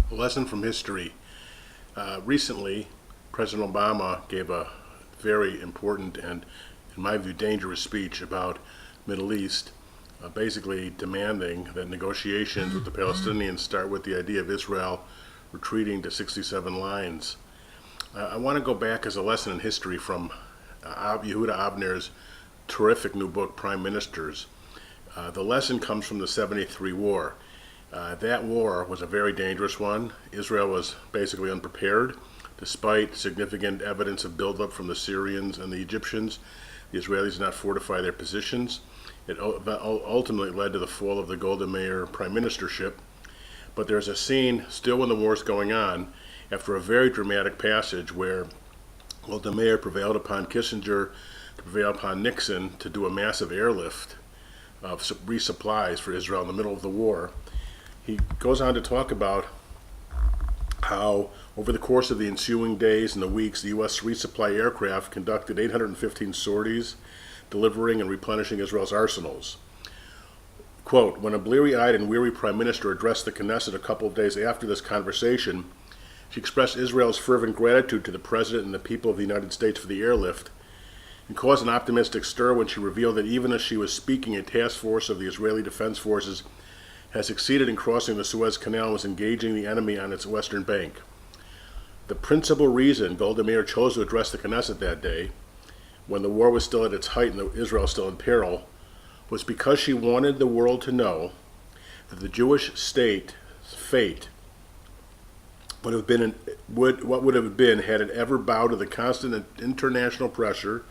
A lesson from history. Recently, President Obama gave a very important and, in my view, dangerous speech about Middle East, basically demanding that negotiations with the Palestinians start with the idea of Israel retreating to 67 lines. I want to go back as a lesson in history from Yehuda Avner's terrific new book, Prime Ministers. The lesson comes from the 73 war. That war was a very dangerous one. Israel was basically unprepared, despite significant evidence of buildup from the Syrians and the Egyptians. The Israelis did not fortify their positions. It ultimately led to the fall of the Golda Meir prime ministership. But there's a scene still when the war is going on, after a very dramatic passage where Golda Meir prevailed upon Kissinger to prevail upon Nixon to do a massive airlift of resupplies for Israel in the middle of the war. He goes on to talk about how over the course of the ensuing days and the weeks, the U.S. resupply aircraft conducted 815 sorties, delivering and replenishing Israel's arsenals. Quote, when a bleary-eyed and weary prime minister addressed the Knesset a couple of days after this conversation, she expressed Israel's fervent gratitude to the President and the people of the United States for the airlift, and caused an optimistic stir when she revealed that even as she was speaking, a task force of the Israeli Defense Forces has succeeded in crossing the Suez Canal and was engaging the enemy on its western bank. The principal reason Golda Meir chose to address the Knesset that day, when the war was still at its height and Israel still in peril, was because she wanted the world to know that the Jewish state's fate what would have been had it ever bowed to the constant international pressure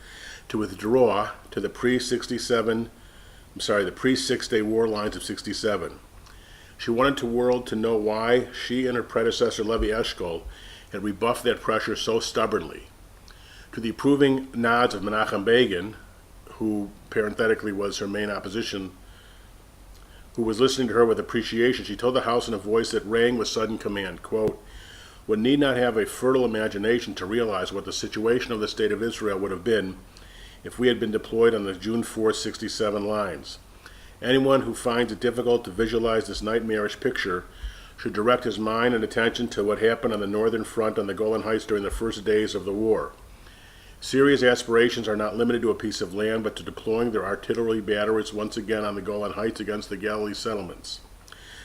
to withdraw to the pre-6-day war lines of 67. She wanted the world to know why she and her predecessor Levi Eshkol had rebuffed that pressure so stubbornly. To the approving nods of Menachem Begin, who parenthetically was her main opposition, who was listening to her with appreciation, she told the House in a voice that rang with sudden command, quote, one need not have a fertile imagination to realize what the situation of the State of Israel would have been if we had been deployed on the June 4th 67 lines. Anyone who finds it difficult to visualize this nightmarish picture should direct his mind and attention to what happened on the northern front on the Golan Heights during the first days of the war. Syria's aspirations are not limited to a piece of land, but to deploying their artillery batteries once again on the Golan Heights against the Galilee settlements,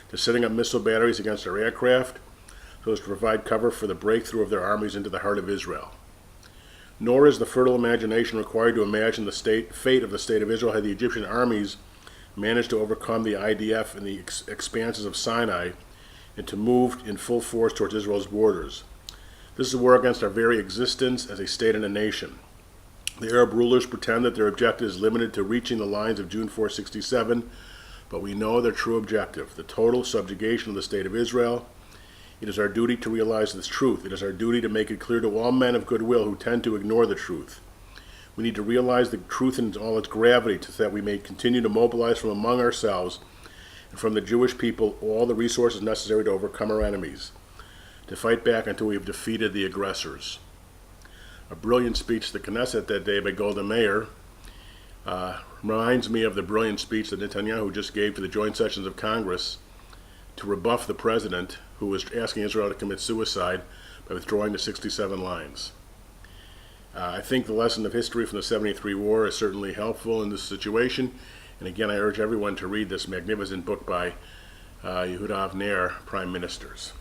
to setting up missile batteries against their aircraft, so as to provide cover for the breakthrough of their armies into the heart of Israel. Nor is the fertile imagination required to imagine the fate of the State of Israel had the Egyptian armies managed to overcome the IDF in the expanses of Sinai and to move in full force towards Israel's borders. This is a war against our very existence as a state and a nation. The Arab rulers pretend that their objective is limited to reaching the lines of June 4, 67, but we know their true objective, the total subjugation of the State of Israel. It is our duty to realize this truth. It is our duty to make it clear to all men of goodwill who tend to ignore the truth. We need to realize the truth in all its gravity so that we may continue to mobilize from among ourselves and from the Jewish people all the resources necessary to overcome our enemies, to fight back until we have defeated the aggressors. A brilliant speech to the Knesset that day by Golda Meir reminds me of the brilliant speech that Netanyahu just gave to the joint sessions of Congress to rebuff the president who was asking Israel to commit suicide by withdrawing to 67 lines. I think the lesson of history from the 73 war is certainly helpful in this situation, and again I urge everyone to read this magnificent book by Yehuda Avner, Prime Ministers.